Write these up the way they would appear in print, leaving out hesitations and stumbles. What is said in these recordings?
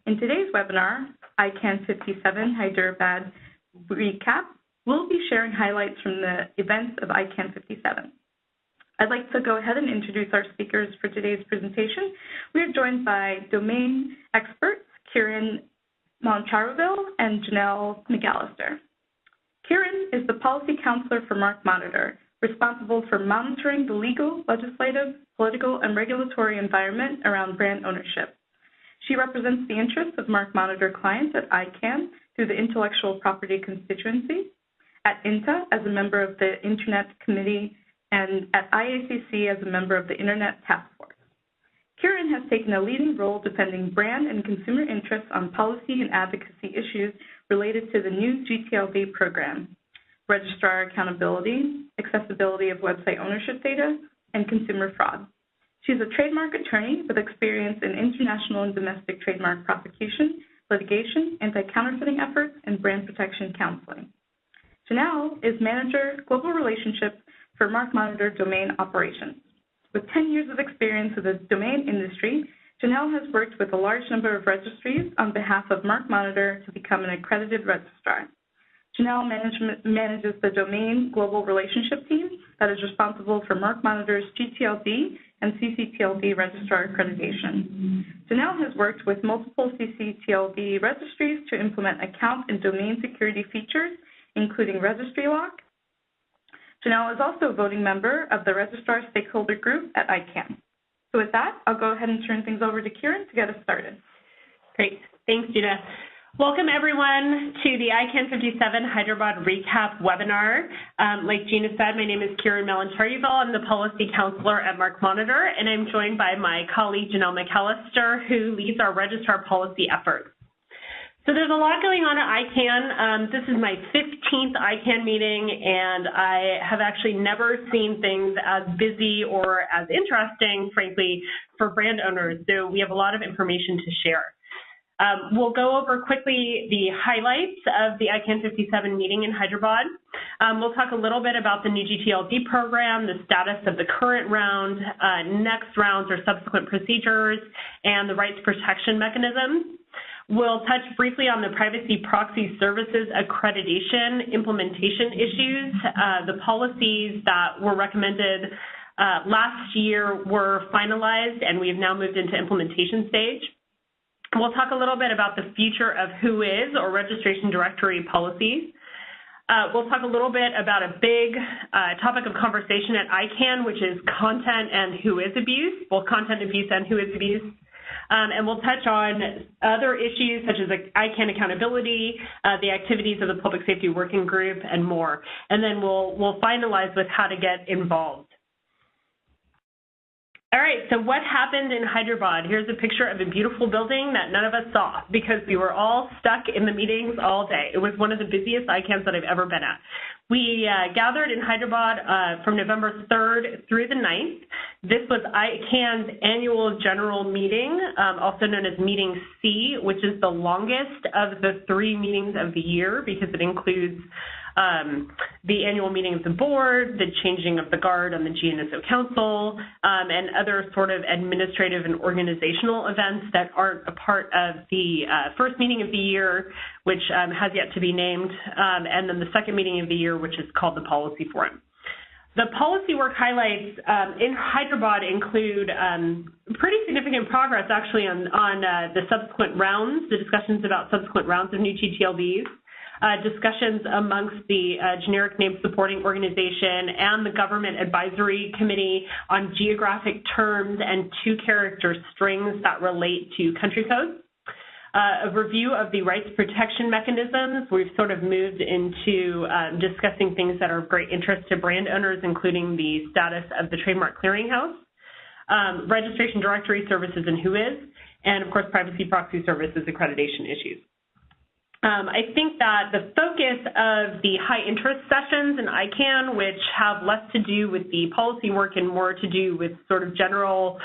In today's webinar, ICANN 57 Hyderabad Recap, we'll be sharing highlights from the events of ICANN 57. I'd like to go ahead and introduce our speakers for today's presentation. We are joined by domain experts, Kiran Malancharuvil and Janelle McAlister. Kiran is the policy counselor for MarkMonitor, responsible for monitoring the legal, legislative, political, and regulatory environment around brand ownership. She represents the interests of MarkMonitor clients at ICANN through the Intellectual Property Constituency, at INTA as a member of the Internet Committee, and at IACC as a member of the Internet Task Force. Kiran has taken a leading role defending brand and consumer interests on policy and advocacy issues related to the new gTLD program, Registrar accountability, accessibility of website ownership data, and consumer fraud. She's a trademark attorney with experience in international and domestic trademark prosecution, litigation, anti-counterfeiting efforts, and brand protection counseling. Janelle is Manager, Global Relationships for MarkMonitor Domain Operations. With 10 years of experience in the domain industry, Janelle has worked with a large number of registries on behalf of MarkMonitor to become an accredited registrar. Janelle manages the Domain Global Relationship team that is responsible for MarkMonitor's gTLD and ccTLD registrar accreditation. Janelle has worked with multiple ccTLD registries to implement account and domain security features, including registry lock. Janelle is also a voting member of the Registrar Stakeholder Group at ICANN. So with that, I'll go ahead and turn things over to Kiran to get us started. Great. Thanks, Gina. Welcome, everyone, to the ICANN 57 Hyderabad Recap webinar. Like Gina said, my name is Kiran Malancharuvil. I'm the Policy Counselor at MarkMonitor, and I'm joined by my colleague, Janelle McAlister, who leads our Registrar policy efforts. So there's a lot going on at ICANN. This is my 15th ICANN meeting, and I have actually never seen things as busy or as interesting, frankly, for brand owners. So we have a lot of information to share. We'll go over quickly the highlights of the ICANN 57 meeting in Hyderabad. We'll talk a little bit about the new gTLD program, the status of the current round, next rounds or subsequent procedures, and the rights protection mechanisms. We'll touch briefly on the privacy proxy services accreditation implementation issues. The policies that were recommended last year were finalized, and we have now moved into implementation stage. We'll talk a little bit about the future of Whois, or registration directory policies. We'll talk a little bit about a big topic of conversation at ICANN, which is content and Whois abuse, both content abuse and Whois abuse. And we'll touch on other issues such as ICANN accountability, the activities of the Public Safety Working Group, and more. And then we'll finalize with how to get involved. All right, so what happened in Hyderabad? Here's a picture of a beautiful building that none of us saw because we were all stuck in the meetings all day. It was one of the busiest ICANNs that I've ever been at. We gathered in Hyderabad from November 3rd through the 9th. This was ICANN's annual general meeting, also known as Meeting C, which is the longest of the 3 meetings of the year because it includes the annual meeting of the board, the changing of the guard on the GNSO Council, and other sort of administrative and organizational events that aren't a part of the first meeting of the year, which has yet to be named, and then the second meeting of the year, which is called the Policy Forum. The policy work highlights in Hyderabad include pretty significant progress, actually, on the subsequent rounds, the discussions about subsequent rounds of new gTLDs. Discussions amongst the generic name supporting organization and the government advisory committee on geographic terms and 2-character strings that relate to country codes. A review of the rights protection mechanisms. We've sort of moved into discussing things that are of great interest to brand owners, including the status of the Trademark Clearinghouse, registration directory services and Whois, and of course privacy proxy services accreditation issues. I think that the focus of the high interest sessions in ICANN, which have less to do with the policy work and more to do with sort of general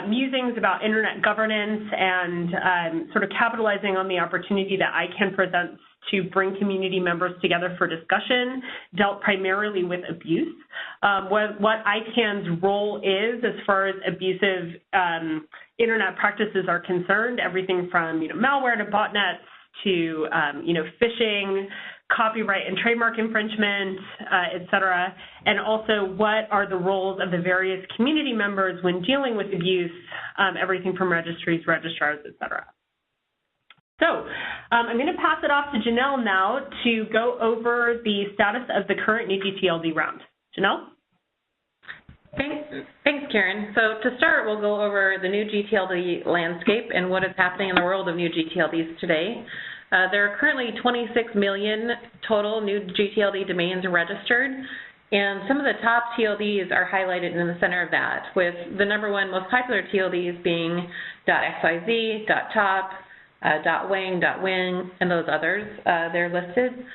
musings about internet governance and sort of capitalizing on the opportunity that ICANN presents to bring community members together for discussion, dealt primarily with abuse. What ICANN's role is as far as abusive internet practices are concerned, everything from malware to botnets to phishing, copyright and trademark infringement, et cetera, and also what are the roles of the various community members when dealing with abuse, everything from registries, registrars, et cetera. So I'm going to pass it off to Janelle now to go over the status of the current new gTLD round. Janelle? Thanks, Kiran. So to start, we'll go over the new gTLD landscape and what is happening in the world of new gTLDs today. There are currently 26 million total new gTLD domains registered, and some of the top TLDs are highlighted in the center of that, with the #1 most popular TLDs being .xyz, .top, .wing, and those others. They're listed.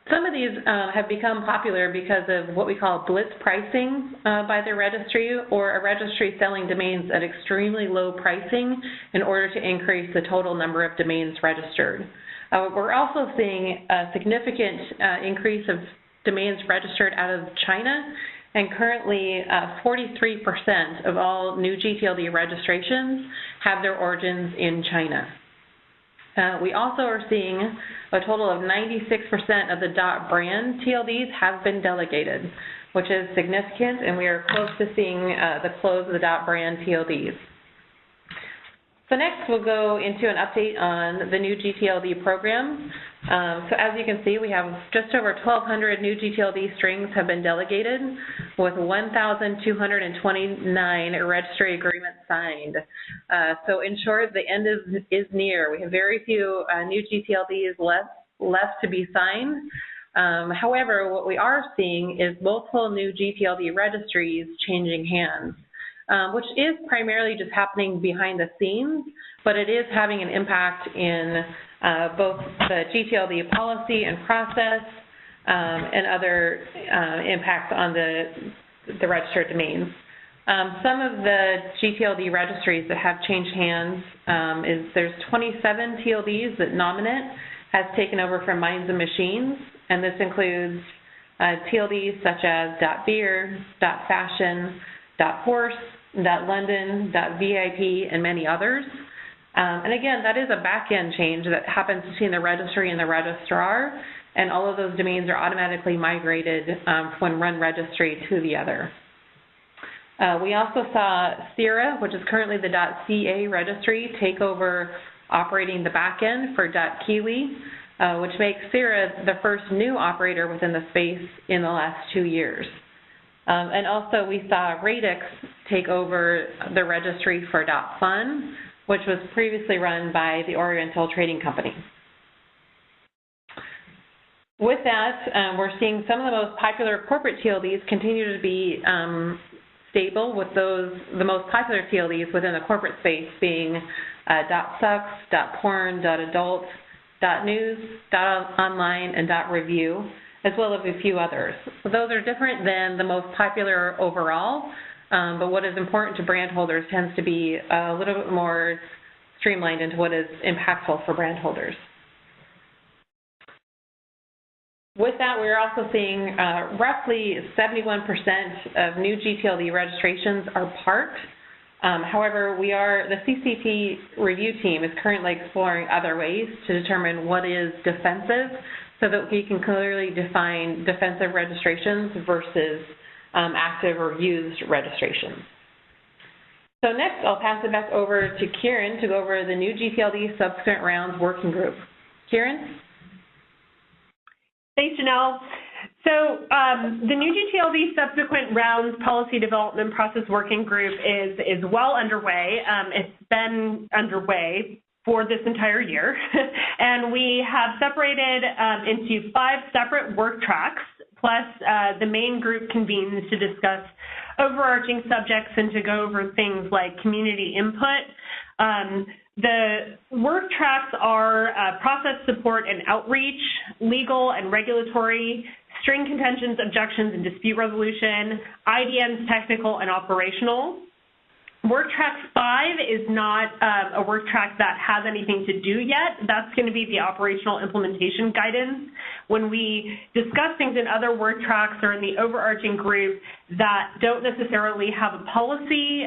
Some of these have become popular because of what we call blitz pricing by the registry, or a registry selling domains at extremely low pricing in order to increase the total number of domains registered. We're also seeing a significant increase of domains registered out of China, and currently 43% of all new gTLD registrations have their origins in China. We also are seeing a total of 96% of the .brand TLDs have been delegated, which is significant, and we are close to seeing the close of the .brand TLDs. So next we'll go into an update on the new gTLD program. So as you can see, we have just over 1,200 new gTLD strings have been delegated, with 1,229 registry agreements signed. So in short, the end is near. We have very few new gTLDs left to be signed. However, what we are seeing is multiple new gTLD registries changing hands, which is primarily just happening behind the scenes, but it is having an impact in both the gTLD policy and process and other impacts on the registered domains. Some of the gTLD registries that have changed hands there's 27 TLDs that Nominate has taken over from Minds and Machines, and this includes TLDs such as .beer, .fashion, .horse, .london, .vip, and many others. And again, that is a back-end change that happens between the registry and the registrar, and all of those domains are automatically migrated from one registry to the other. We also saw CIRA, which is currently the .ca registry, take over operating the back-end for .kiwi, which makes CIRA the first new operator within the space in the last 2 years. And also we saw Radix take over the registry for .fun, which was previously run by the Oriental Trading Company. With that, we're seeing some of the most popular corporate TLDs continue to be stable, with the most popular TLDs within the corporate space being .sucks, .porn, .adult, .news, .online, and .review, as well as a few others. So those are different than the most popular overall, but what is important to brand holders tends to be a little bit more streamlined into what is impactful for brand holders. With that, we're also seeing roughly 71% of new gTLD registrations are parked. However, the CCP review team is currently exploring other ways to determine what is defensive, so that we can clearly define defensive registrations versus active or used registrations. So next, I'll pass it back over to Kiran to go over the new gTLD subsequent rounds working group. Kiran? Thanks, Janelle. So the new gTLD subsequent rounds policy development process working group is well underway. It's been underway for this entire year, and we have separated into 5 separate work tracks, plus the main group convenes to discuss overarching subjects and to go over things like community input. The work tracks are process support and outreach, legal and regulatory, string contentions, objections, and dispute resolution, IDNs technical and operational, Work track 5 is not a work track that has anything to do yet. That's going to be the operational implementation guidance. When we discuss things in other work tracks or in the overarching group that don't necessarily have a policy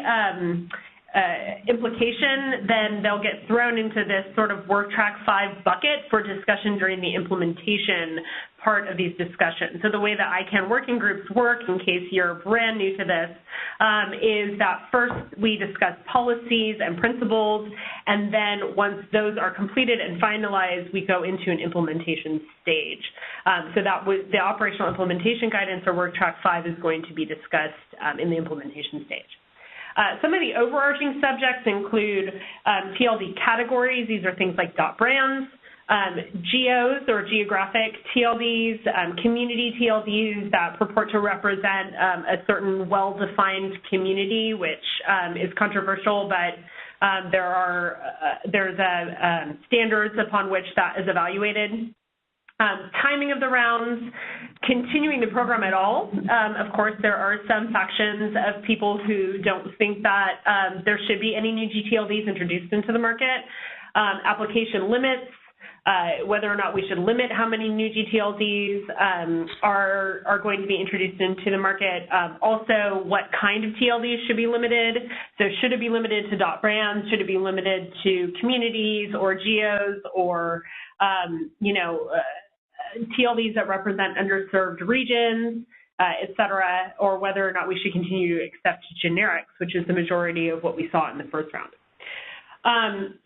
implication, then they'll get thrown into this sort of work track 5 bucket for discussion during the implementation part of these discussions. So the way that ICANN working groups work, in case you're brand new to this, is that first we discuss policies and principles, and then once those are completed and finalized, we go into an implementation stage. So that was the operational implementation guidance for work track 5 is going to be discussed in the implementation stage. Some of the overarching subjects include TLD categories. These are things like .brands, geos or geographic TLDs, community TLDs that purport to represent a certain well-defined community, which is controversial, but there's standards upon which that is evaluated. Timing of the rounds, continuing the program at all. Of course, there are some factions of people who don't think that there should be any new gTLDs introduced into the market. Application limits, whether or not we should limit how many new gTLDs are going to be introduced into the market. Also, what kind of TLDs should be limited. So should it be limited to .brands? Should it be limited to communities or geos or, TLDs that represent underserved regions, et cetera, or whether or not we should continue to accept generics, which is the majority of what we saw in the first round.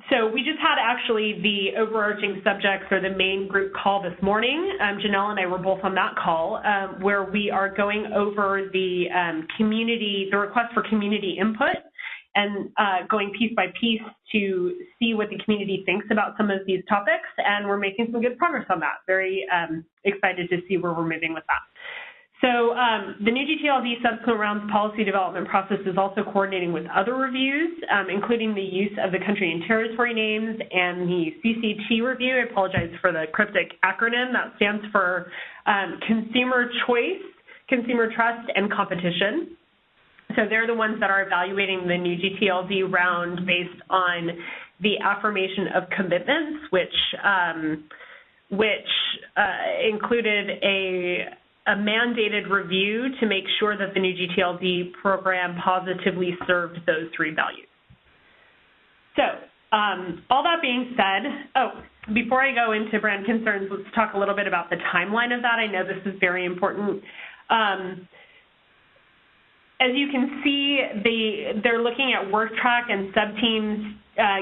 So we just had actually the overarching subjects or the main group call this morning. Janelle and I were both on that call where we are going over the the request for community input and going piece by piece to see what the community thinks about some of these topics, and we're making some good progress on that. Very excited to see where we're moving with that. So the new gTLD subsequent rounds policy development process is also coordinating with other reviews, including the use of the country and territory names and the CCT review. I apologize for the cryptic acronym. That stands for Consumer Choice, Consumer Trust, and Competition. So they're the ones that are evaluating the new gTLD round based on the affirmation of commitments, which included a mandated review to make sure that the new gTLD program positively served those 3 values. So all that being said, before I go into brand concerns, let's talk a little bit about the timeline of that. I know this is very important. As you can see, they're looking at work track and sub-teams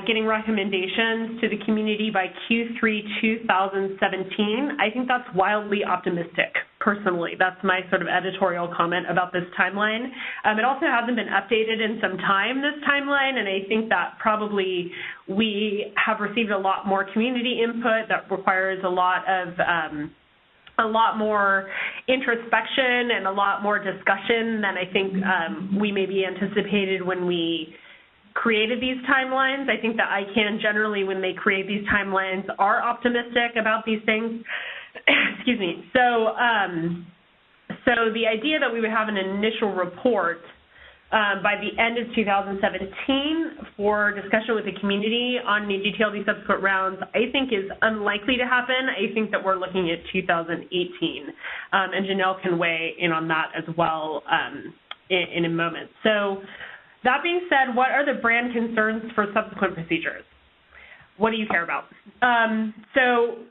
getting recommendations to the community by Q3 2017. I think that's wildly optimistic, personally. That's my sort of editorial comment about this timeline. It also hasn't been updated in some time, this timeline, and I think that probably we have received a lot more community input that requires a lot more introspection and a lot more discussion than I think we maybe anticipated when we created these timelines. I think that ICANN generally, when they create these timelines, are optimistic about these things. Excuse me. So the idea that we would have an initial report by the end of 2017 for discussion with the community on new gTLD subsequent rounds, I think is unlikely to happen. I think that we're looking at 2018. And Janelle can weigh in on that as well in a moment. So that being said, what are the brand concerns for subsequent procedures? What do you care about? So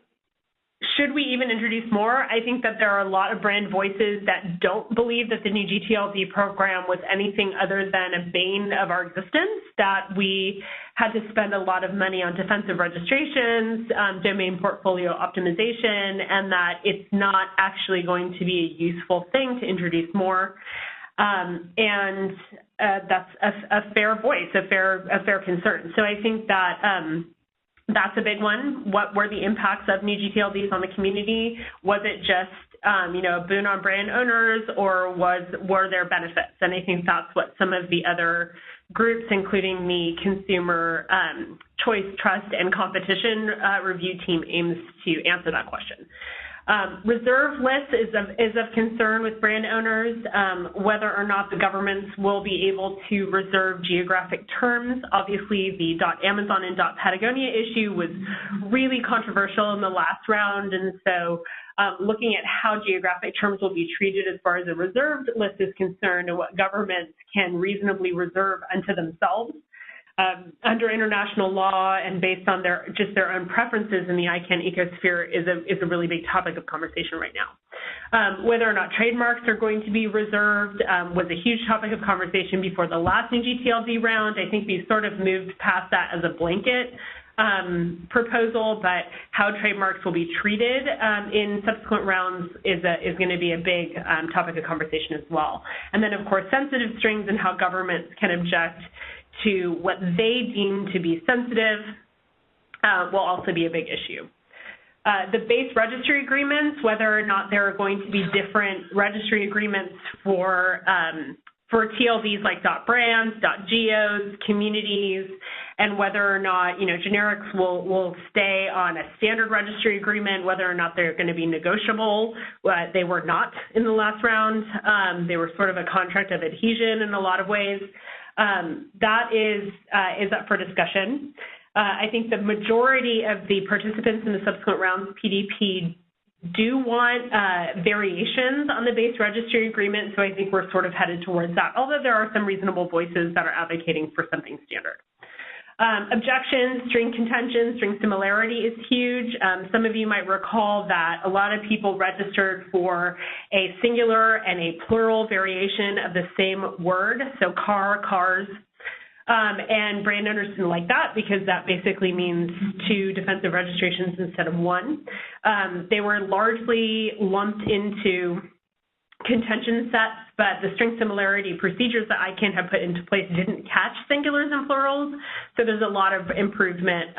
should we even introduce more? I think that there are a lot of brand voices that don't believe that the new gTLD program was anything other than a bane of our existence, that we had to spend a lot of money on defensive registrations, domain portfolio optimization, and that it's not actually going to be a useful thing to introduce more. And that's a fair voice, a fair concern. So I think that that's a big one. What were the impacts of new gTLDs on the community? Was it just a boon on brand owners, or were there benefits? And I think that's what some of the other groups, including the Consumer Choice, Trust, and Competition review team, aims to answer that question. Reserve list is of concern with brand owners, whether or not the governments will be able to reserve geographic terms. Obviously, the .amazon and .patagonia issue was really controversial in the last round, and so looking at how geographic terms will be treated as far as a reserved list is concerned and what governments can reasonably reserve unto themselves under international law and based on their own preferences in the ICANN ecosphere is a really big topic of conversation right now. Whether or not trademarks are going to be reserved was a huge topic of conversation before the last new gTLD round. I think we've sort of moved past that as a blanket proposal, but how trademarks will be treated in subsequent rounds is going to be a big topic of conversation as well. And then, of course, sensitive strings and how governments can object to what they deem to be sensitive will also be a big issue. The base registry agreements, whether or not there are going to be different registry agreements for TLDs like .brands, .geos, communities, and whether or not, generics will stay on a standard registry agreement, whether or not they're going to be negotiable. They were not in the last round. They were sort of a contract of adhesion in a lot of ways. That is up for discussion. I think the majority of the participants in the subsequent rounds PDP do want variations on the base registry agreement, so I think we're sort of headed towards that, although there are some reasonable voices that are advocating for something standard. Objections, string contention, string similarity is huge. Some of you might recall that a lot of people registered for a singular and a plural variation of the same word, so car, cars, and brand owners didn't like that because that basically means 2 defensive registrations instead of 1. They were largely lumped into contention sets, but the string similarity procedures that ICANN have put into place didn't catch singulars and plurals, so there's a lot of improvement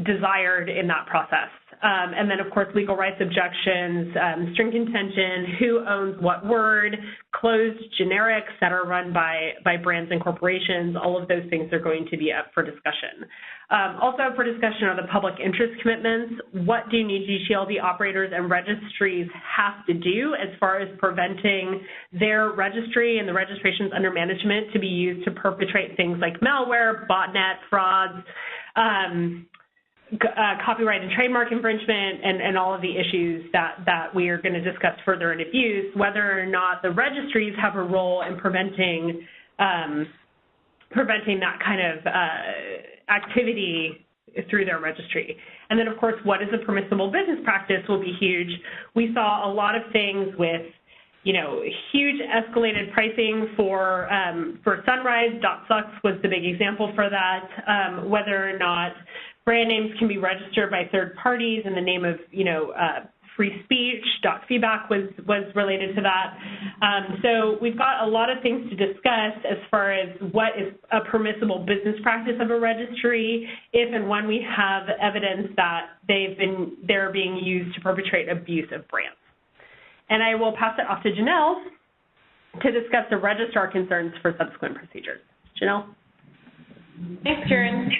desired in that process. And then, of course, legal rights objections, string contention, who owns what word, closed generics that are run by brands and corporations, all of those things are going to be up for discussion. Also up for discussion are the public interest commitments. What do new gTLD operators and registries have to do as far as preventing their registry and the registrations under management to be used to perpetrate things like malware, botnet, frauds, copyright and trademark infringement, and all of the issues that we are going to discuss further in abuse, whether or not the registries have a role in preventing that kind of activity through their registry. And then, of course, what is a permissible business practice will be huge. We saw a lot of things with, huge escalated pricing for Sunrise. .sucks was the big example for that. Whether or not brand names can be registered by third parties in the name of, free speech. .feedback was related to that. So we've got a lot of things to discuss as far as what is a permissible business practice of a registry if and when we have evidence that they're being used to perpetrate abuse of brands. And I will pass it off to Janelle to discuss the registrar concerns for subsequent procedures. Janelle? Thanks, Kiran.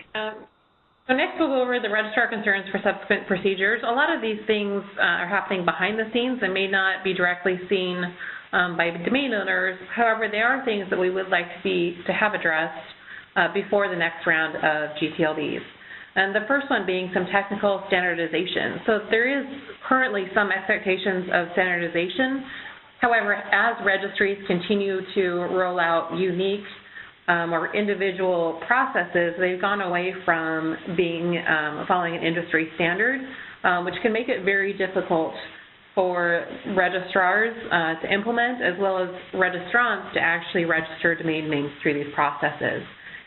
So next we'll go over the registrar concerns for subsequent procedures. A lot of these things are happening behind the scenes and may not be directly seen by domain owners. However, they are things that we would like to have addressed before the next round of gTLDs. And the first one being some technical standardization. So there is currently some expectations of standardization. However, as registries continue to roll out unique or individual processes, they've gone away from being following an industry standard, which can make it very difficult for registrars to implement, as well as registrants to actually register domain names through these processes.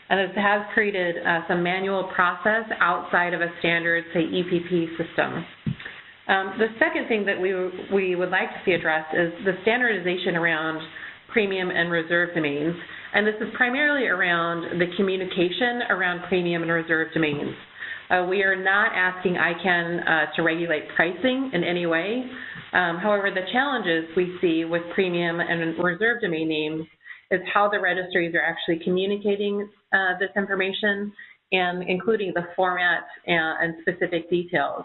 And it has created some manual process outside of a standard, say, EPP system. The second thing that we would like to see addressed is the standardization around premium and reserved domains. And this is primarily around the communication around premium and reserved domains. We are not asking ICANN to regulate pricing in any way. However, the challenges we see with premium and reserved domain names is how the registries are actually communicating this information and including the format and specific details.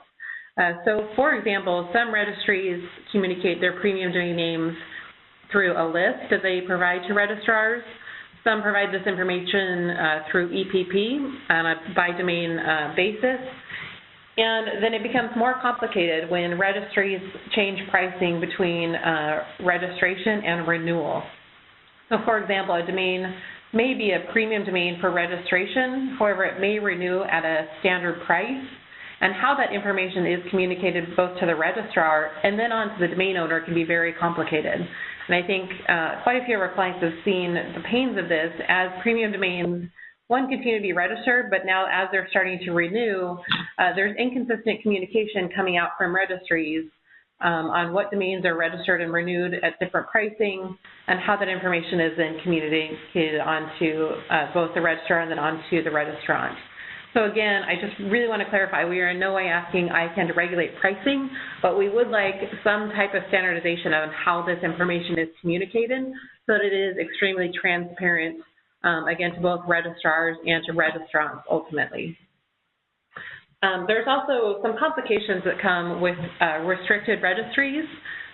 So, for example, some registries communicate their premium domain names through a list that they provide to registrars. Some provide this information through EPP on a by domain basis. And then it becomes more complicated when registries change pricing between registration and renewal. So, for example, a domain may be a premium domain for registration, however, it may renew at a standard price, and how that information is communicated both to the registrar and then on to the domain owner can be very complicated. And I think quite a few of our clients have seen the pains of this as premium domains, one, continue to be registered, but now as they're starting to renew, there's inconsistent communication coming out from registries on what domains are registered and renewed at different pricing, and how that information is then communicated onto both the registrar and then onto the registrant. So again, I just really want to clarify, we are in no way asking ICANN to regulate pricing, but we would like some type of standardization on how this information is communicated so that it is extremely transparent, again, to both registrars and to registrants ultimately. There's also some complications that come with restricted registries.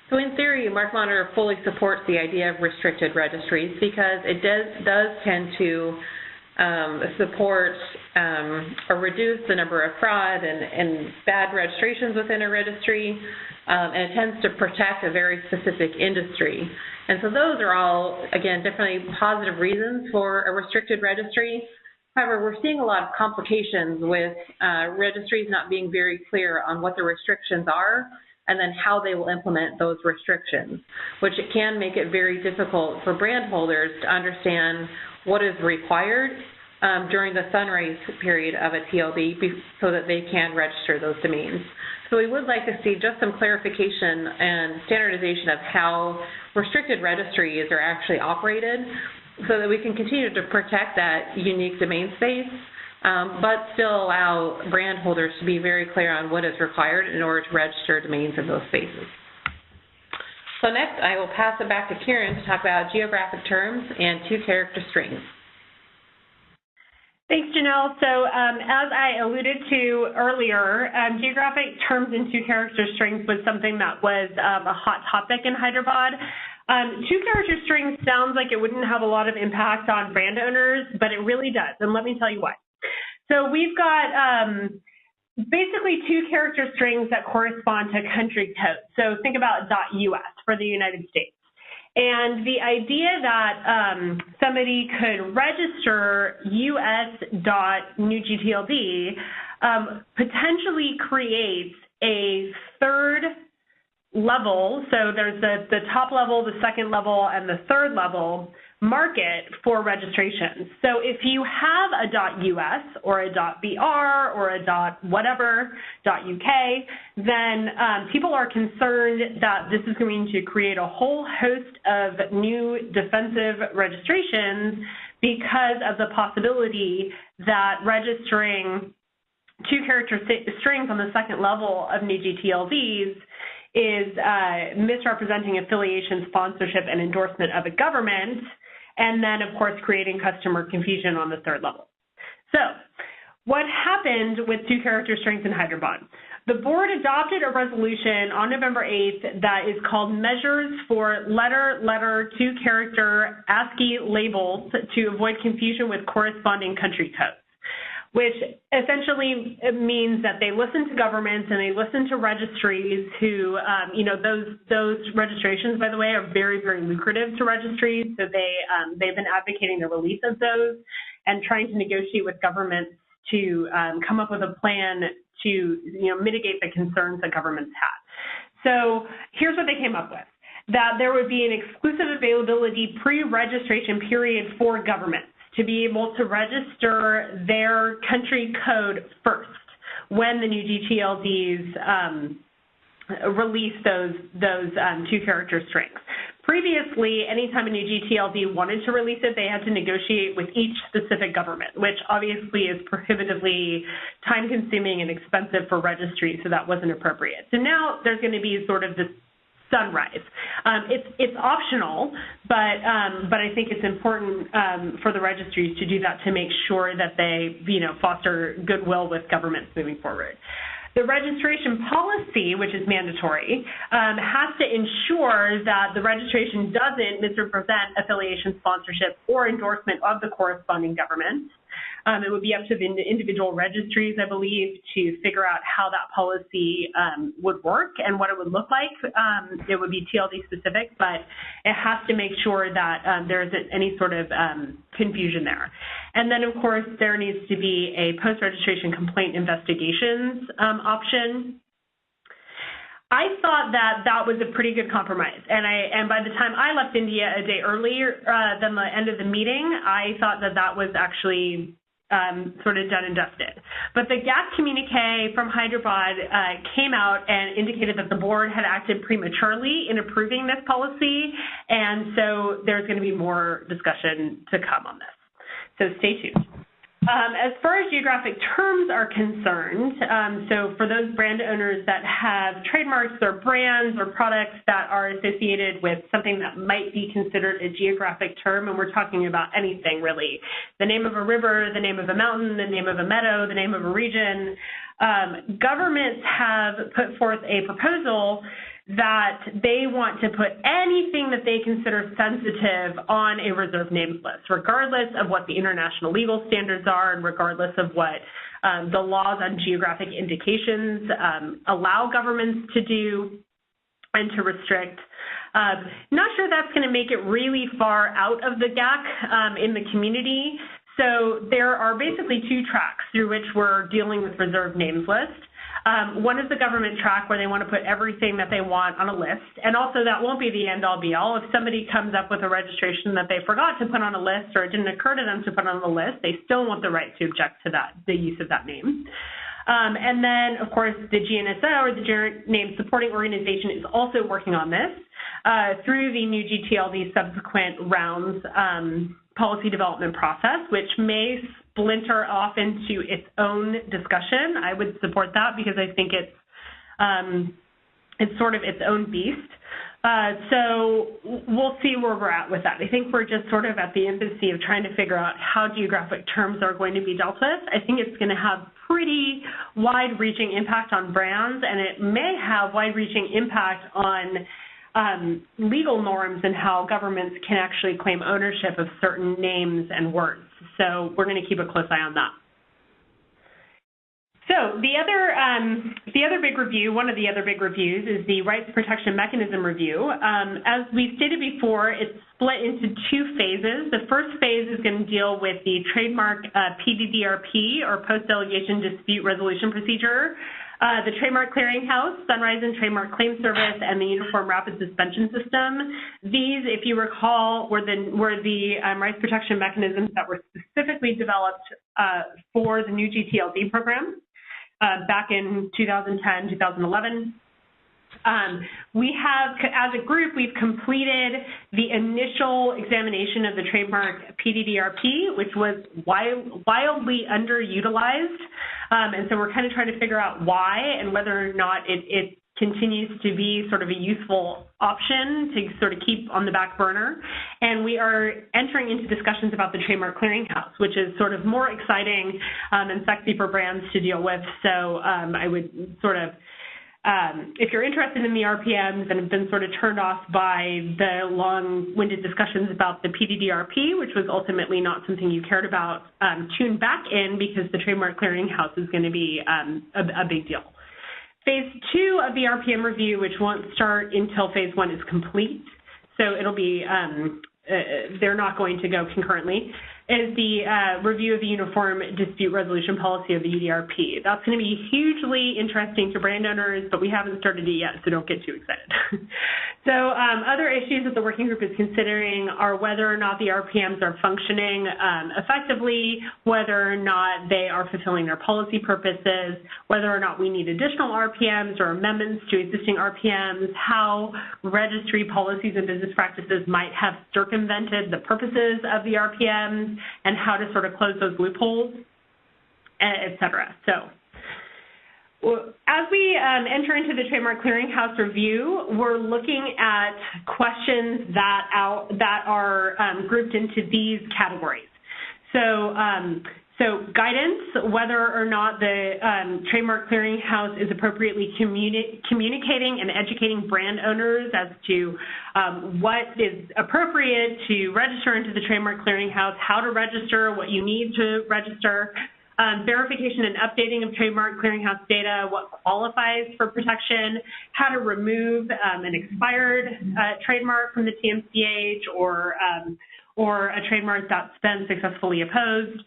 So in theory, MarkMonitor fully supports the idea of restricted registries because it does tend to support or reduce the number of fraud and bad registrations within a registry, and it tends to protect a very specific industry. And so those are all, again, definitely positive reasons for a restricted registry. However, we're seeing a lot of complications with registries not being very clear on what the restrictions are and then how they will implement those restrictions, which it can make it very difficult for brand holders to understand what is required during the sunrise period of a TLD so that they can register those domains. So we would like to see just some clarification and standardization of how restricted registries are actually operated so that we can continue to protect that unique domain space, but still allow brand holders to be very clear on what is required in order to register domains in those spaces. So next, I will pass it back to Kiran to talk about geographic terms and two-character strings. Thanks, Janelle. So as I alluded to earlier, geographic terms and two-character strings was something that was a hot topic in Hyderabad. Two-character strings sounds like it wouldn't have a lot of impact on brand owners, but it really does, and let me tell you why. So we've got basically two-character strings that correspond to country codes. So think about .us for the United States. And the idea that somebody could register US.new gTLD potentially creates a third level, so there's the top level, the second level, and the third level market for registrations. So if you have a .us or a .br or a .whatever, .uk, then people are concerned that this is going to create a whole host of new defensive registrations because of the possibility that registering two-character strings on the second level of new gTLDs is misrepresenting affiliation, sponsorship, and endorsement of a government, and then, of course, creating customer confusion on the third level. So what happened with two-character strings in Hyderabad? The board adopted a resolution on November 8th that is called Measures for Letter, Two-Character ASCII Labels to Avoid Confusion with Corresponding Country Codes, which essentially means that they listen to governments and they listen to registries who, you know, those registrations, by the way, are very, very lucrative to registries. So they've been advocating the release of those and trying to negotiate with governments to come up with a plan to, you know, mitigate the concerns that governments had. So here's what they came up with, that there would be an exclusive availability pre-registration period for governments to be able to register their country code first when the new gTLDs release those two-character strings. Previously, anytime a new gTLD wanted to release it, they had to negotiate with each specific government, which obviously is prohibitively time-consuming and expensive for registries, so that wasn't appropriate. So now there's going to be sort of this sunrise. It's optional, but I think it's important for the registries to do that to make sure that they, you know, foster goodwill with governments moving forward. The registration policy, which is mandatory, has to ensure that the registration doesn't misrepresent affiliation, sponsorship, or endorsement of the corresponding government. It would be up to the individual registries, I believe, to figure out how that policy would work and what it would look like. It would be TLD specific, but it has to make sure that there isn't any sort of confusion there. And then, of course, there needs to be a post-registration complaint investigations option. I thought that that was a pretty good compromise, and by the time I left India a day earlier than the end of the meeting, I thought that that was actually sort of done and dusted. But the GAC communique from Hyderabad came out and indicated that the board had acted prematurely in approving this policy, and so there's going to be more discussion to come on this. So stay tuned. As far as geographic terms are concerned, so for those brand owners that have trademarks or brands or products that are associated with something that might be considered a geographic term, and we're talking about anything really, the name of a river, the name of a mountain, the name of a meadow, the name of a region, governments have put forth a proposal that they want to put anything that they consider sensitive on a reserved names list, regardless of what the international legal standards are and regardless of what the laws on geographic indications allow governments to do and to restrict. Not sure that's going to make it really far out of the GAC in the community. So there are basically two tracks through which we're dealing with reserved names list. One is the government track where they want to put everything that they want on a list, and also that won't be the end-all be-all. If somebody comes up with a registration that they forgot to put on a list or it didn't occur to them to put on the list, they still want the right to object to that, the use of that name. And then, of course, the GNSO, or the Generic Name Supporting Organization, is also working on this through the new gTLD subsequent rounds policy development process, which may splinter off into its own discussion. I would support that because I think it's sort of its own beast. So we'll see where we're at with that. I think we're just sort of at the infancy of trying to figure out how geographic terms are going to be dealt with. I think it's going to have pretty wide-reaching impact on brands, and it may have wide-reaching impact on legal norms and how governments can actually claim ownership of certain names and words. So we're going to keep a close eye on that. So the other big review, one of the other big reviews, is the Rights Protection Mechanism review. As we stated before, it's split into two phases. The first phase is going to deal with the Trademark PDDRP, or Post-Delegation Dispute Resolution Procedure, the Trademark Clearinghouse, Sunrise and Trademark Claim Service, and the Uniform Rapid Suspension System. These, if you recall, were the rights protection mechanisms that were specifically developed for the new gTLD program back in 2010, 2011. We have, as a group, we've completed the initial examination of the Trademark PDDRP, which was wildly underutilized. And so we're kind of trying to figure out why and whether or not it continues to be sort of a useful option to sort of keep on the back burner. And we are entering into discussions about the Trademark Clearinghouse, which is sort of more exciting and sexy for brands to deal with. So I would sort of, if you're interested in the RPMs and have been sort of turned off by the long-winded discussions about the PDDRP, which was ultimately not something you cared about, tune back in because the Trademark Clearinghouse is going to be a big deal. Phase 2 of the RPM review, which won't start until phase 1 is complete, so it'll be, they're not going to go concurrently, is the review of the Uniform Dispute Resolution Policy, of the UDRP. That's going to be hugely interesting to brand owners, but we haven't started it yet, so don't get too excited. So other issues that the working group is considering are whether or not the RPMs are functioning effectively, whether or not they are fulfilling their policy purposes, whether or not we need additional RPMs or amendments to existing RPMs, how registry policies and business practices might have circumvented the purposes of the RPMs, and how to sort of close those loopholes, et cetera. So as we enter into the Trademark Clearinghouse review, we're looking at questions that are grouped into these categories. So So guidance, whether or not the Trademark Clearinghouse is appropriately communicating and educating brand owners as to what is appropriate to register into the Trademark Clearinghouse, how to register, what you need to register, verification and updating of Trademark Clearinghouse data, what qualifies for protection, how to remove an expired trademark from the TMCH or a trademark that's been successfully opposed,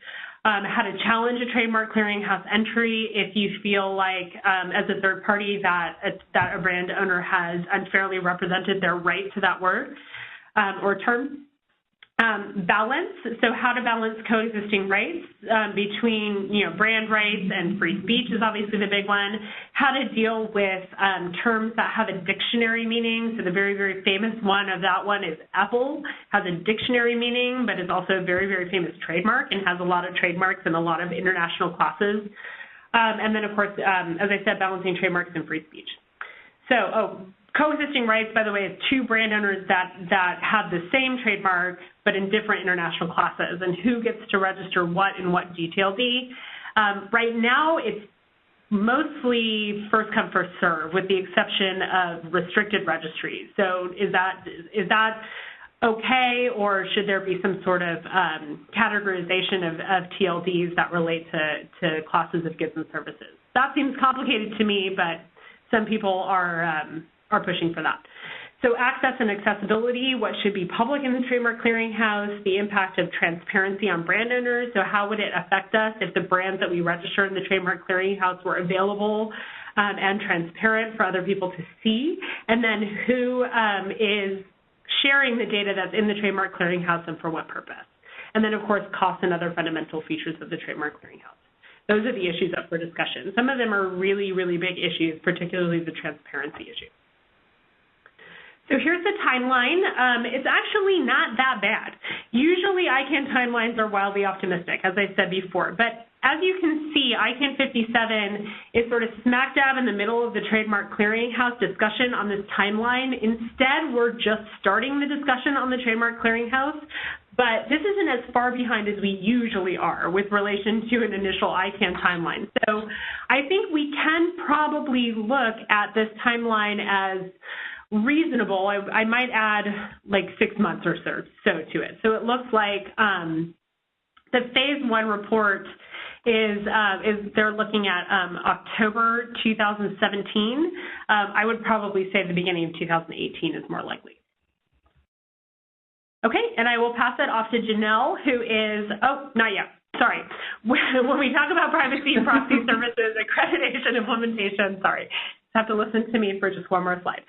how to challenge a Trademark Clearinghouse entry if you feel like, as a third party, that a brand owner has unfairly represented their right to that word or term. Balance, so how to balance coexisting rights between, brand rights and free speech is obviously the big one. How to deal with terms that have a dictionary meaning. So the very, very famous one of that one is Apple, has a dictionary meaning, but is also a very, very famous trademark and has a lot of trademarks and a lot of international classes. And then, of course, as I said, balancing trademarks and free speech. So, coexisting rights, by the way, is two brand owners that have the same trademark but in different international classes, and who gets to register what in what gTLD. Right now, it's mostly first come, first serve, with the exception of restricted registries. So is that okay, or should there be some sort of categorization of TLDs that relate to classes of goods and services? That seems complicated to me, but some people are pushing for that. So access and accessibility, what should be public in the Trademark Clearinghouse, the impact of transparency on brand owners, so how would it affect us if the brands that we register in the Trademark Clearinghouse were available and transparent for other people to see, and then who is sharing the data that's in the Trademark Clearinghouse and for what purpose. And then, of course, costs and other fundamental features of the Trademark Clearinghouse. Those are the issues up for discussion. Some of them are really, really big issues, particularly the transparency issue. So here's the timeline. It's actually not that bad. Usually ICANN timelines are wildly optimistic, as I said before, but as you can see, ICANN 57 is sort of smack dab in the middle of the Trademark Clearinghouse discussion on this timeline. Instead, we're just starting the discussion on the Trademark Clearinghouse, but this isn't as far behind as we usually are with relation to an initial ICANN timeline. So I think we can probably look at this timeline as reasonable. I might add like 6 months or so to it. So it looks like the phase 1 report is they're looking at October 2017. I would probably say the beginning of 2018 is more likely. Okay, and I will pass that off to Janelle, who is, oh, not yet. Sorry. When we talk about privacy and proxy services, accreditation, implementation, sorry. Have to listen to me for just one more slide.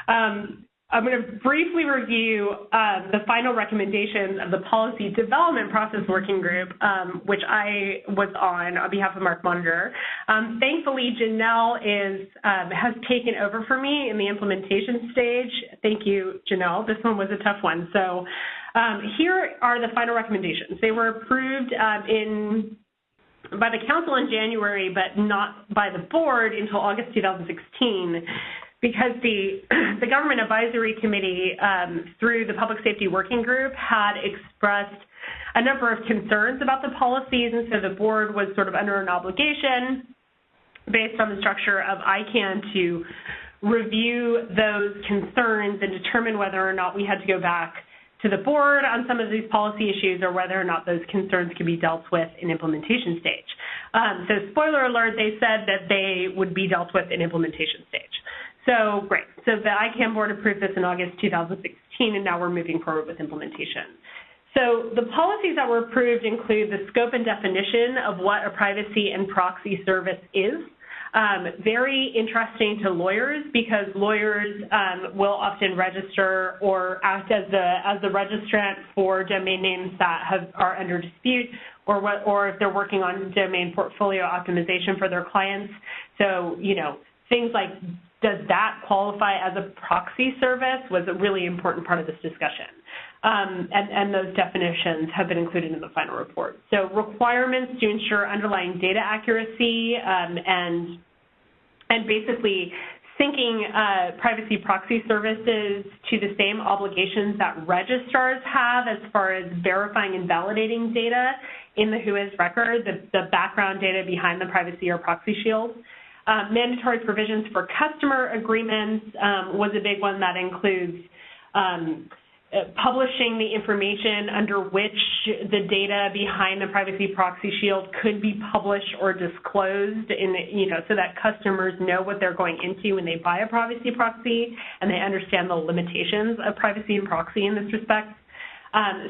I'm going to briefly review the final recommendations of the Policy Development Process Working Group, which I was on behalf of MarkMonitor. Thankfully, Janelle has taken over for me in the implementation stage. Thank you, Janelle. This one was a tough one. So here are the final recommendations. They were approved by the Council in January, but not by the Board until August 2016, because the Government Advisory Committee, through the Public Safety Working Group, had expressed a number of concerns about the policies, and so the Board was sort of under an obligation, based on the structure of ICANN, to review those concerns and determine whether or not we had to go back to the Board on some of these policy issues, or whether or not those concerns could be dealt with in implementation stage. So spoiler alert, they said that they would be dealt with in implementation stage. So great. So the ICANN Board approved this in August 2016, and now we're moving forward with implementation. So the policies that were approved include the scope and definition of what a privacy and proxy service is. Very interesting to lawyers, because lawyers will often register or act as the registrant for domain names that are under dispute, or if they're working on domain portfolio optimization for their clients. So, things like, does that qualify as a proxy service, was a really important part of this discussion. And those definitions have been included in the final report. So requirements to ensure underlying data accuracy and basically syncing privacy proxy services to the same obligations that registrars have as far as verifying and validating data in the Whois record, the background data behind the privacy or proxy shield. Mandatory provisions for customer agreements was a big one that includes publishing the information under which the data behind the privacy proxy shield could be published or disclosed in, so that customers know what they're going into when they buy a privacy proxy and they understand the limitations of privacy and proxy in this respect.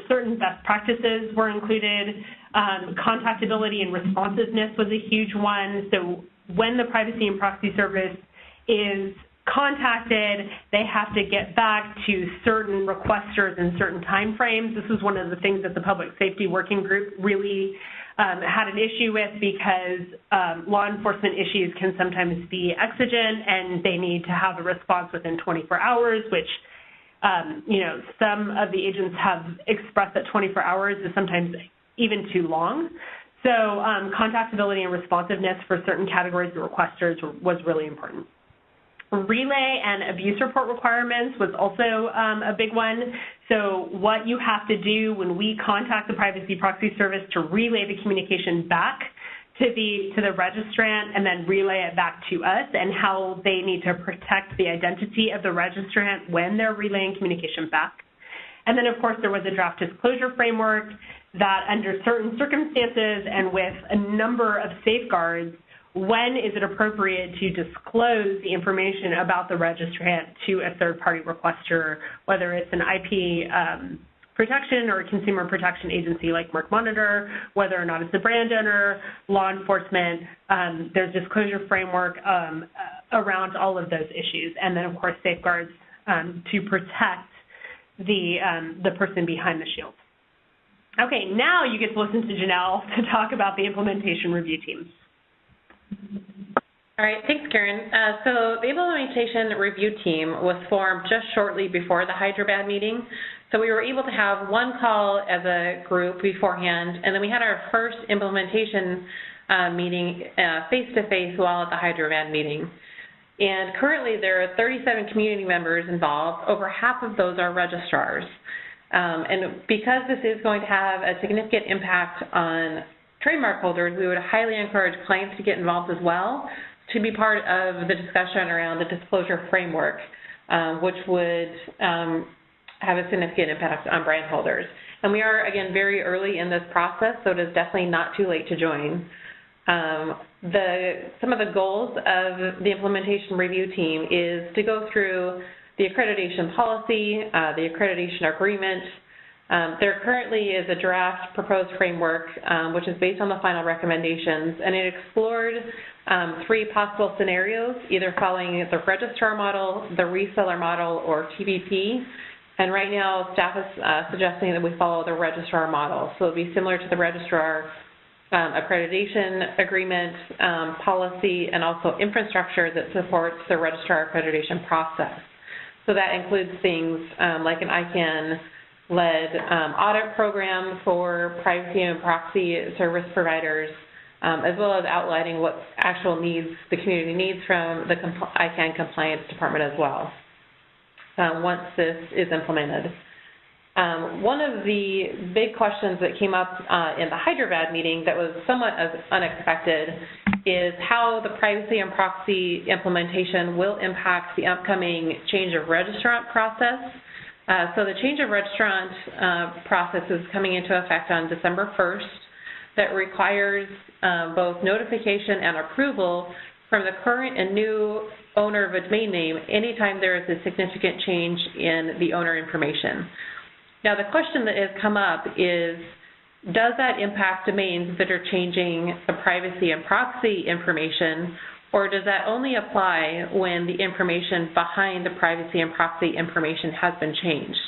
Certain best practices were included. Contactability and responsiveness was a huge one. So when the privacy and proxy service is contacted, they have to get back to certain requesters in certain time frames. This is one of the things that the Public Safety Working Group really had an issue with, because law enforcement issues can sometimes be exigent and they need to have a response within 24 hours, which some of the agents have expressed that 24 hours is sometimes even too long. So contactability and responsiveness for certain categories of requesters was really important. Relay and abuse report requirements was also a big one. So what you have to do when we contact the privacy proxy service to relay the communication back to the registrant and then relay it back to us, and how they need to protect the identity of the registrant when they're relaying communication back. And then, of course, there was a draft disclosure framework that under certain circumstances and with a number of safeguards, when is it appropriate to disclose the information about the registrant to a third-party requester, whether it's an IP protection or a consumer protection agency like MarkMonitor, whether or not it's a brand owner, law enforcement. There's disclosure framework around all of those issues, and then, of course, safeguards to protect the person behind the shield. Okay, now you get to listen to Janelle to talk about the implementation review teams. All right, thanks, Kiran. So the implementation review team was formed just shortly before the Hyderabad meeting. So we were able to have one call as a group beforehand, and then we had our first implementation meeting face-to-face while at the Hyderabad meeting. And currently there are 37 community members involved. Over half of those are registrars. And because this is going to have a significant impact on trademark holders, we would highly encourage clients to get involved as well, to be part of the discussion around the disclosure framework, which would have a significant impact on brand holders. And we are, again, very early in this process, so it is definitely not too late to join. Some of the goals of the implementation review team is to go through the accreditation policy, the accreditation agreement. There currently is a draft proposed framework, which is based on the final recommendations, and it explored 3 possible scenarios, either following the registrar model, the reseller model, or TPP. And right now, staff is suggesting that we follow the registrar model. So it'll be similar to the registrar accreditation agreement, policy, and also infrastructure that supports the registrar accreditation process. So that includes things like an ICANN-led audit program for privacy and proxy service providers, as well as outlining what actual needs the community needs from the ICANN compliance department as well, once this is implemented. One of the big questions that came up in the Hyderabad meeting that was somewhat unexpected is how the privacy and proxy implementation will impact the upcoming change of registrant process. So the change of registrant process is coming into effect on December 1st that requires both notification and approval from the current and new owner of a domain name anytime there is a significant change in the owner information. Now, the question that has come up is, does that impact domains that are changing the privacy and proxy information, or does that only apply when the information behind the privacy and proxy information has been changed?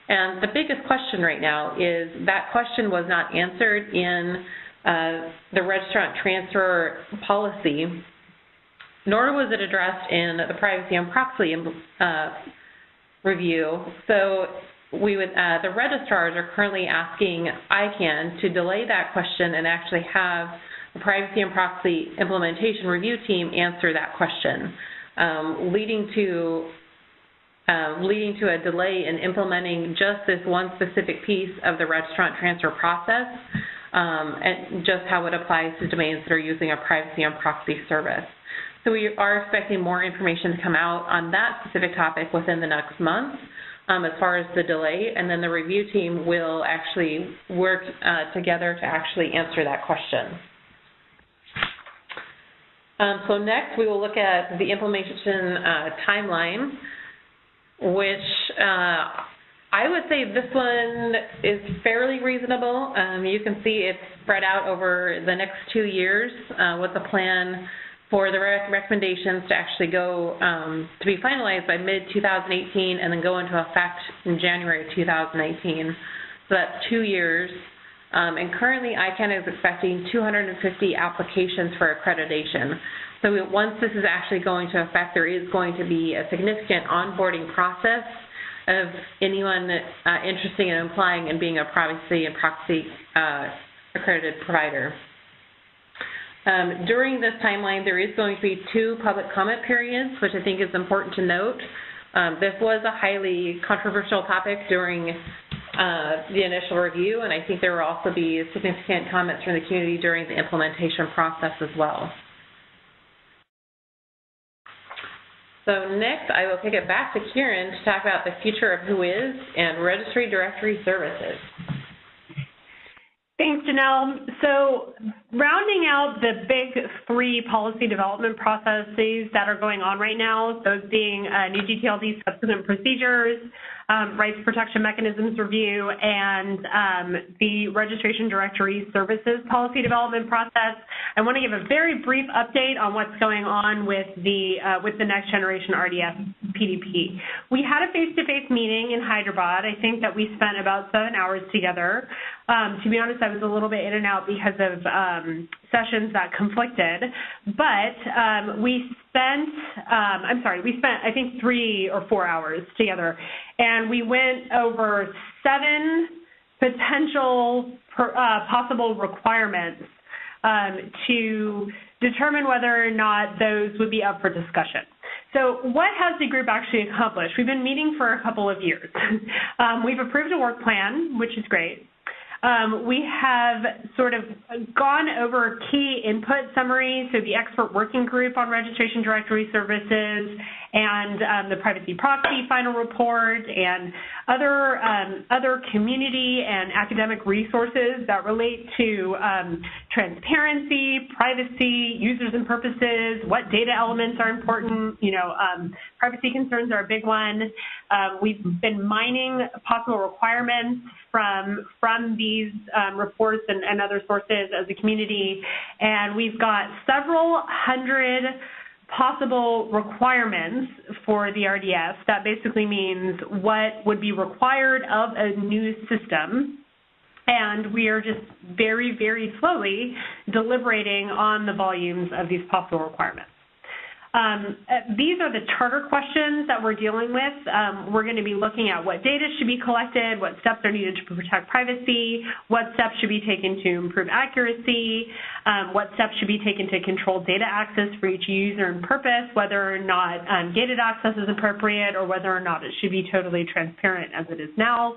And the biggest question right now is that question was not answered in the registrant transfer policy, nor was it addressed in the privacy and proxy review. So the registrars are currently asking ICANN to delay that question and actually have the privacy and proxy implementation review team answer that question. leading to a delay in implementing just this one specific piece of the registrant transfer process, and just how it applies to domains that are using a privacy and proxy service. So we are expecting more information to come out on that specific topic within the next month as far as the delay, and then the review team will actually work together to actually answer that question. So next we will look at the implementation timeline, which I would say this one is fairly reasonable. You can see it's spread out over the next 2 years with a plan for the recommendations to actually go to be finalized by mid-2018 and then go into effect in January of 2018. So that's 2 years. And currently ICANN is expecting 250 applications for accreditation. So once this is actually going to effect, there is going to be a significant onboarding process of anyone interested in applying and being a privacy and proxy accredited provider. During this timeline, there is going to be 2 public comment periods, which I think is important to note. This was a highly controversial topic during the initial review, and I think there will also be significant comments from the community during the implementation process as well. So next, I will kick it back to Kiran to talk about the future of Whois and registry directory services. Thanks, Janelle. So rounding out the big 3 policy development processes that are going on right now, those being new gTLD subsequent procedures, rights protection mechanisms review, and the registration directory services policy development process, I want to give a very brief update on what's going on with the next generation RDS PDP. We had a face-to-face meeting in Hyderabad. I think that we spent about 7 hours together. To be honest, I was a little bit in and out because of sessions that conflicted, but we spent I think 3 or 4 hours together, and we went over 7 potential possible requirements to determine whether or not those would be up for discussion. So what has the group actually accomplished? We've been meeting for a couple of years. We've approved a work plan, which is great. We have sort of gone over key input summaries, so the expert working group on registration directory services and the privacy proxy final report and other community and academic resources that relate to transparency, privacy, users and purposes, what data elements are important. Privacy concerns are a big one. We've been mining possible requirements from these reports and other sources as a community, and we've got several hundred possible requirements for the RDS. That basically means what would be required of a new system, and we are just very, very slowly deliberating on the volumes of these possible requirements. These are the charter questions that we're dealing with. We're going to be looking at what data should be collected, what steps are needed to protect privacy, what steps should be taken to improve accuracy, what steps should be taken to control data access for each user and purpose, whether or not gated access is appropriate or whether or not it should be totally transparent as it is now,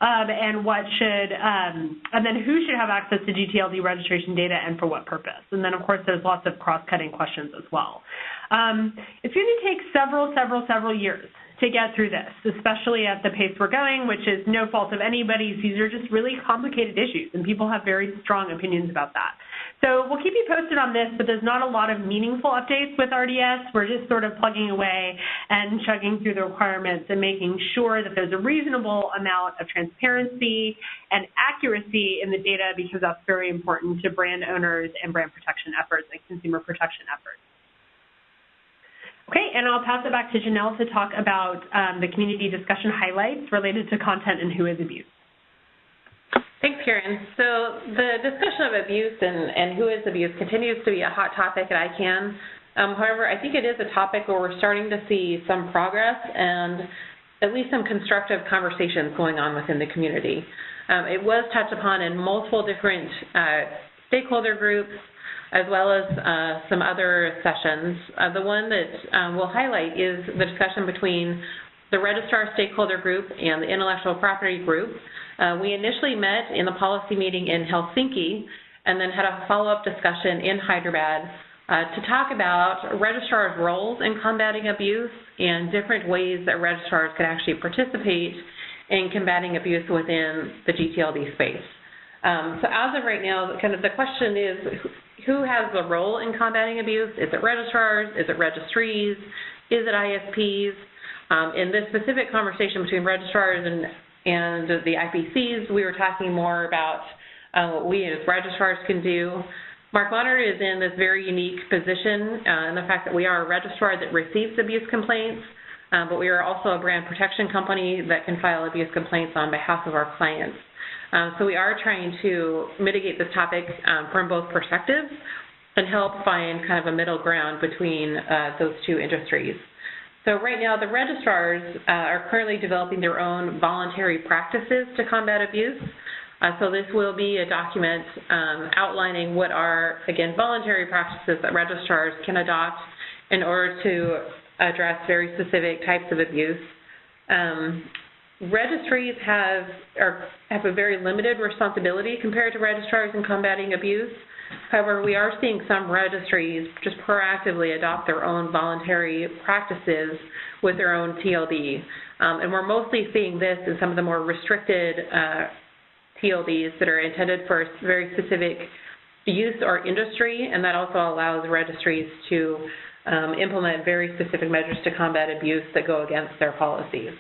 and what should, and then who should have access to gTLD registration data and for what purpose. And then, of course, there's lots of cross-cutting questions as well. It's going to take several years to get through this, especially at the pace we're going, which is no fault of anybody's. These are just really complicated issues, and people have very strong opinions about that. So we'll keep you posted on this, but there's not a lot of meaningful updates with RDS. We're just sort of plugging away and chugging through the requirements and making sure that there's a reasonable amount of transparency and accuracy in the data, because that's very important to brand owners and brand protection efforts and consumer protection efforts. Okay, and I'll pass it back to Janelle to talk about the community discussion highlights related to content and Whois abuse. Thanks, Kiran. So the discussion of abuse and Whois abuse continues to be a hot topic at ICANN. However, I think it is a topic where we're starting to see some progress and at least some constructive conversations going on within the community. It was touched upon in multiple different stakeholder groups, as well as some other sessions. The one that we'll highlight is the discussion between the Registrar stakeholder group and the intellectual property group. We initially met in the policy meeting in Helsinki and then had a follow-up discussion in Hyderabad to talk about registrars' roles in combating abuse and different ways that registrars can actually participate in combating abuse within the gTLD space. So as of right now, kind of the question is, who has the role in combating abuse? Is it registrars? Is it registries? Is it ISPs? In this specific conversation between registrars and the IPCs, we were talking more about what we as registrars can do. MarkMonitor is in this very unique position in the fact that we are a registrar that receives abuse complaints, but we are also a brand protection company that can file abuse complaints on behalf of our clients. So we are trying to mitigate this topic from both perspectives and help find kind of a middle ground between those two industries. So right now, the registrars are currently developing their own voluntary practices to combat abuse. So this will be a document outlining what are, again, voluntary practices that registrars can adopt in order to address very specific types of abuse. Registries have a very limited responsibility compared to registrars in combating abuse. However, we are seeing some registries just proactively adopt their own voluntary practices with their own TLD. And we're mostly seeing this in some of the more restricted TLDs that are intended for a very specific use or industry, and that also allows registries to implement very specific measures to combat abuse that go against their policies.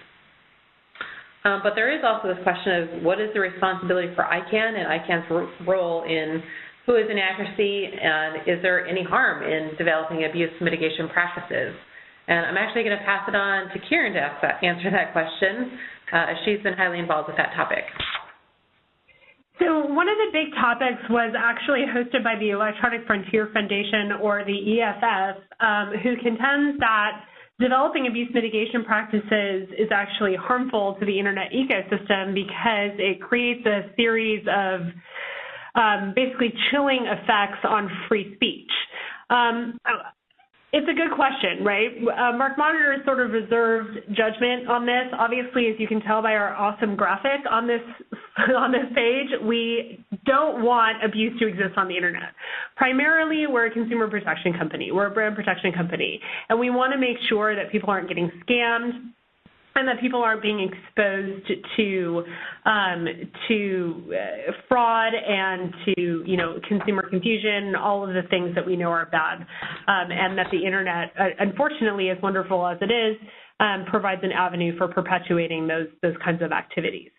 But there is also this question of what is the responsibility for ICANN and ICANN's role in who is inaccuracy, and is there any harm in developing abuse mitigation practices? And I'm actually going to pass it on to Kiran to answer that question, as she's been highly involved with that topic. So one of the big topics was actually hosted by the Electronic Frontier Foundation, or the EFF, who contends that developing abuse mitigation practices is actually harmful to the internet ecosystem because it creates a series of basically chilling effects on free speech. It's a good question, right? MarkMonitor sort of reserved judgment on this. Obviously, as you can tell by our awesome graphic on this page, we don't want abuse to exist on the internet. Primarily, we're a consumer protection company. We're a brand protection company, and we want to make sure that people aren't getting scammed and that people aren't being exposed to fraud and to, consumer confusion, all of the things that we know are bad, and that the internet, unfortunately, as wonderful as it is, provides an avenue for perpetuating those kinds of activities.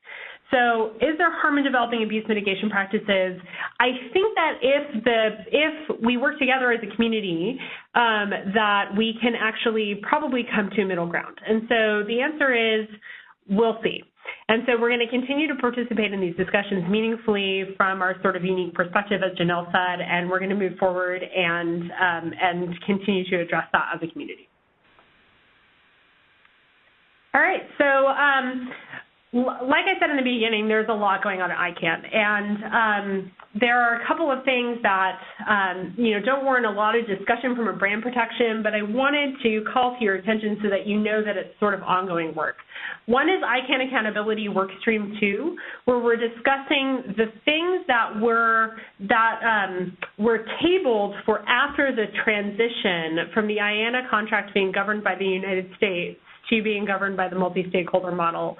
So is there harm in developing abuse mitigation practices? I think that if we work together as a community, that we can actually probably come to a middle ground. And so the answer is, we'll see. And so we're going to continue to participate in these discussions meaningfully from our sort of unique perspective, as Janelle said, and we're going to move forward and continue to address that as a community. All right, so like I said in the beginning, there's a lot going on at ICANN, and there are a couple of things that, don't warrant a lot of discussion from a brand protection, but I wanted to call to your attention so that you know that it's sort of ongoing work. One is ICANN Accountability Workstream 2, where we're discussing the things that were tabled for after the transition from the IANA contract being governed by the United States to being governed by the multi-stakeholder model,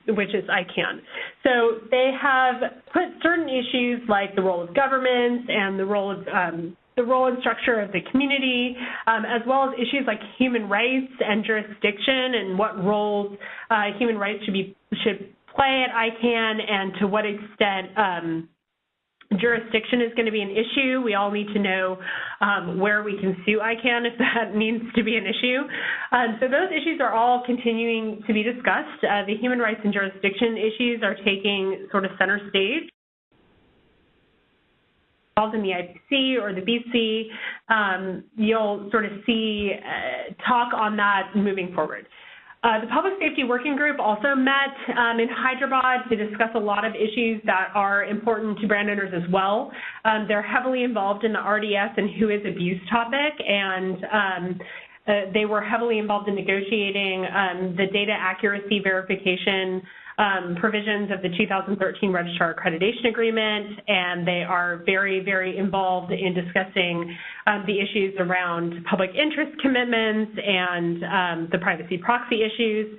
which is ICANN. So they have put certain issues like the role of governments and the role and structure of the community, as well as issues like human rights and jurisdiction and what roles human rights should play at ICANN, and to what extent jurisdiction is going to be an issue. We all need to know where we can sue ICANN if that needs to be an issue. So those issues are all continuing to be discussed. The human rights and jurisdiction issues are taking sort of center stage. In the IPC or the BC, you'll sort of see talk on that moving forward. The Public Safety Working Group also met in Hyderabad to discuss a lot of issues that are important to brand owners as well. They're heavily involved in the RDS and Whois abuse topic, and they were heavily involved in negotiating the data accuracy verification provisions of the 2013 Registrar Accreditation Agreement, and they are very, very involved in discussing the issues around public interest commitments and the privacy proxy issues.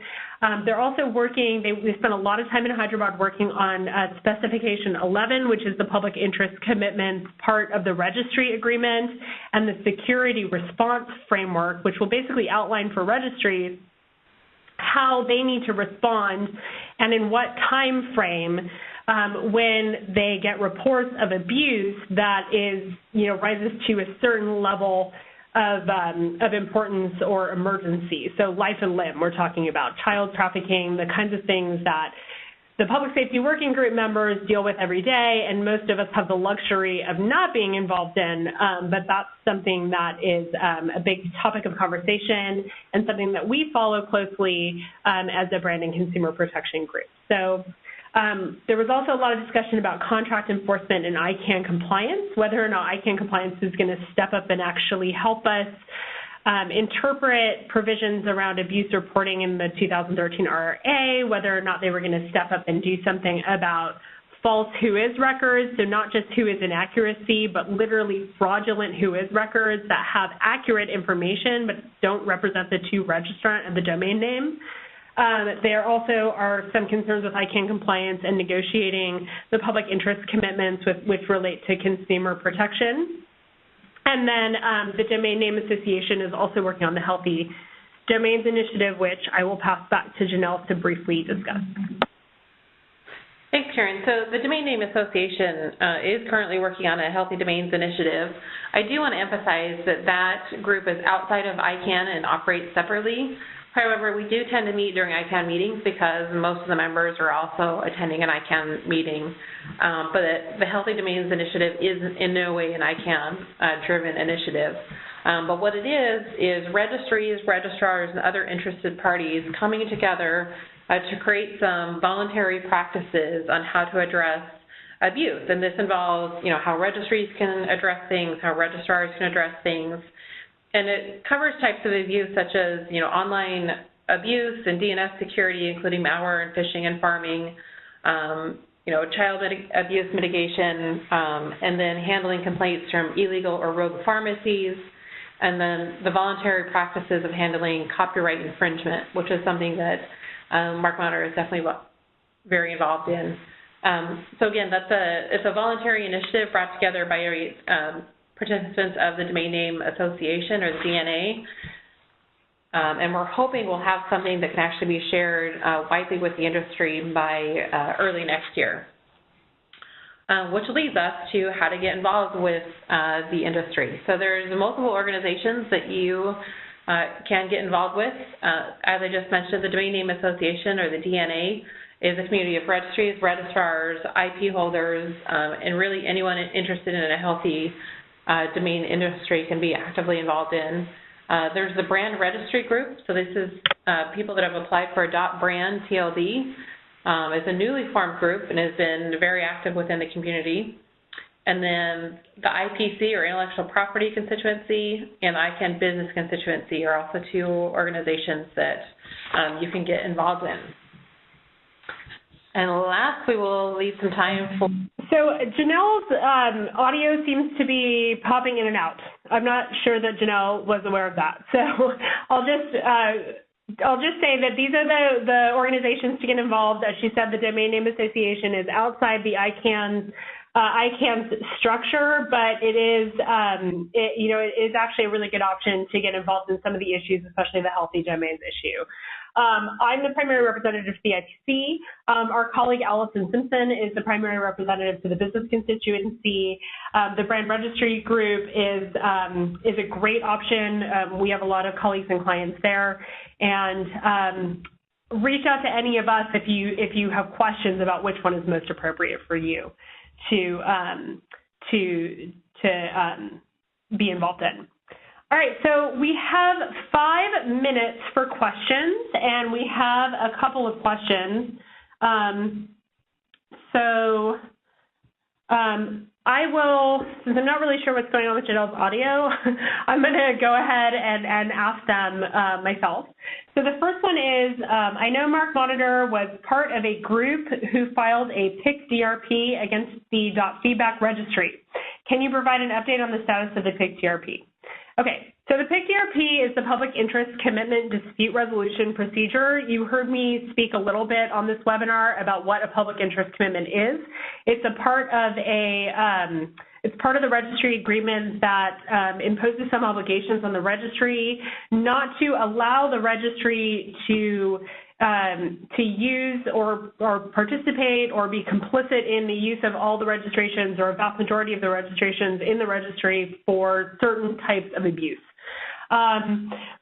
They're also working, they spent a lot of time in Hyderabad working on Specification 11, which is the public interest commitments part of the registry agreement, and the security response framework, which will basically outline for registries how they need to respond and in what time frame when they get reports of abuse that is, rises to a certain level of importance or emergency. So life and limb, we're talking about child trafficking, the kinds of things that the Public Safety Working Group members deal with every day, and most of us have the luxury of not being involved in, but that's something that is a big topic of conversation and something that we follow closely as a brand and consumer protection group. So there was also a lot of discussion about contract enforcement and ICANN compliance, whether or not ICANN compliance is going to step up and actually help us interpret provisions around abuse reporting in the 2013 RRA, whether or not they were going to step up and do something about false Whois records, so not just Whois inaccuracy, but literally fraudulent Whois records that have accurate information but don't represent the two registrant of the domain name. There also are some concerns with ICANN compliance and negotiating the public interest commitments which relate to consumer protection. And then the Domain Name Association is also working on the Healthy Domains Initiative, which I will pass back to Janelle to briefly discuss. Thanks, Kiran. So the Domain Name Association is currently working on a Healthy Domains Initiative. I do want to emphasize that that group is outside of ICANN and operates separately. However, we do tend to meet during ICANN meetings because most of the members are also attending an ICANN meeting. But the Healthy Domains Initiative is in no way an ICANN-driven initiative. But what it is registries, registrars, and other interested parties coming together to create some voluntary practices on how to address abuse. And this involves, how registries can address things, how registrars can address things. And it covers types of abuse such as, online abuse and DNS security, including malware and phishing and farming, child abuse mitigation, and then handling complaints from illegal or rogue pharmacies, and then the voluntary practices of handling copyright infringement, which is something that MarkMonitor is definitely very involved in. So again, it's a voluntary initiative brought together by participants of the Domain Name Association, or the DNA, and we're hoping we'll have something that can actually be shared widely with the industry by early next year, which leads us to how to get involved with the industry. So there's multiple organizations that you can get involved with. As I just mentioned, the Domain Name Association, or the DNA, is a community of registries, registrars, IP holders, and really anyone interested in a healthy domain industry can be actively involved in. There's the brand registry group. So this is people that have applied for a .brand TLD. It's a newly formed group and has been very active within the community. And then the IPC, or Intellectual Property Constituency, and ICANN Business Constituency are also two organizations that you can get involved in. And last, we will leave some time for... So Janelle's audio seems to be popping in and out. I'm not sure that Janelle was aware of that. So I'll just say that these are the organizations to get involved. As she said, the Domain Name Association is outside the ICANN's structure, but it is actually a really good option to get involved in some of the issues, especially the healthy domains issue. I'm the primary representative for the IPC. Our colleague Allison Simpson is the primary representative to the business constituency. The brand registry group is a great option. We have a lot of colleagues and clients there, and reach out to any of us if you have questions about which one is most appropriate for you to be involved in. All right, so we have 5 minutes for questions, and we have a couple of questions. I will, since I'm not really sure what's going on with Janelle's audio, I'm going to go ahead and ask them myself. So the first one is, I know MarkMonitor was part of a group who filed a PIC DRP against the .feedback registry. Can you provide an update on the status of the PIC DRP? Okay, so the PIC DRP is the Public Interest Commitment Dispute Resolution Procedure. You heard me speak a little bit on this webinar about what a public interest commitment is. It's a part of it's part of the registry agreement that imposes some obligations on the registry not to allow the registry to use or participate or be complicit in the use of all the registrations or a vast majority of the registrations in the registry for certain types of abuse.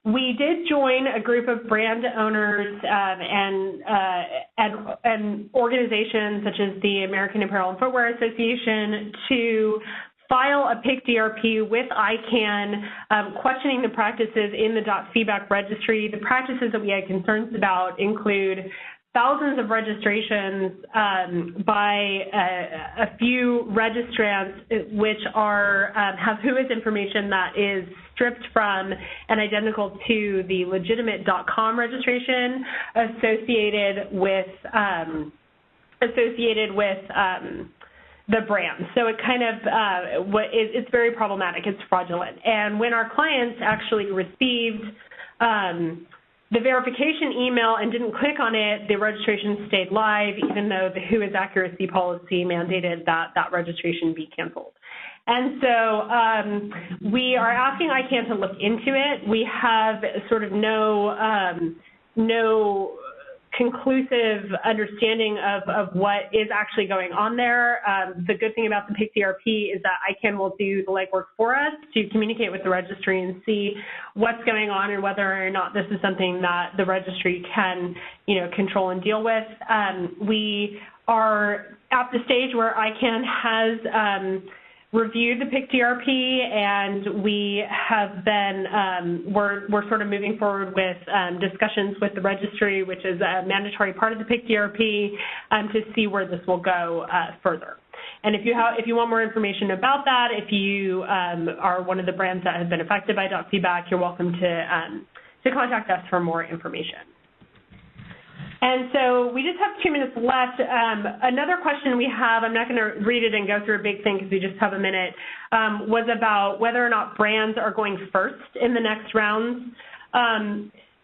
We did join a group of brand owners and organizations such as the American Apparel and Footwear Association to file a PIC DRP with ICANN, questioning the practices in the .feedback registry. The practices that we had concerns about include thousands of registrations by a few registrants, which are have Whois information that is stripped from and identical to the legitimate .com registration associated with the brand. So it kind of, it's very problematic, it's fraudulent. And when our clients actually received the verification email and didn't click on it, the registration stayed live, even though the Whois accuracy policy mandated that that registration be canceled. And so we are asking ICANN to look into it. We have sort of no conclusive understanding of what is actually going on there. The good thing about the PIC DRP is that ICANN will do the legwork for us to communicate with the registry and see what's going on and whether or not this is something that the registry can, control and deal with. We are at the stage where ICANN has reviewed the PIC DRP, and we have been, we're sort of moving forward with discussions with the registry, which is a mandatory part of the PIC DRP, to see where this will go further. And if you want more information about that, if you are one of the brands that have been affected by .feedback, you're welcome to contact us for more information. And so we just have 2 minutes left. Another question we have, I'm not going to read it and go through a big thing because we just have a minute, was about whether or not brands are going first in the next rounds.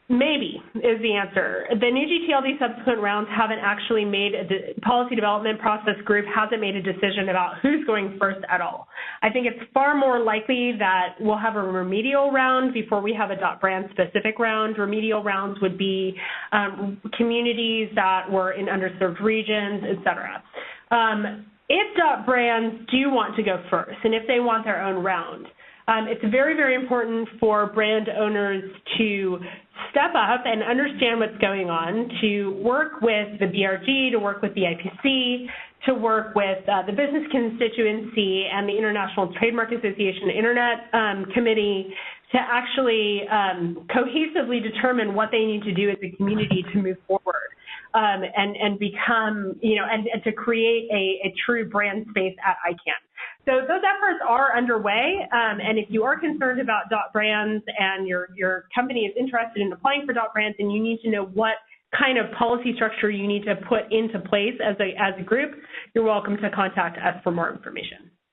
Maybe is the answer. The new gTLD subsequent rounds haven't actually made policy development process group hasn't made a decision about who's going first at all. I think it's far more likely that we'll have a remedial round before we have a .brand specific round. Remedial rounds would be communities that were in underserved regions, et cetera. If .brands do want to go first and if they want their own round, it's very, very important for brand owners to step up and understand what's going on, to work with the BRG, to work with the IPC, to work with the business constituency and the International Trademark Association Internet Committee to actually cohesively determine what they need to do as a community to move forward and become, and to create a true brand space at ICANN. So those efforts are underway, and if you are concerned about .brands and your company is interested in applying for .brands and you need to know what kind of policy structure you need to put into place as a group, you're welcome to contact us for more information.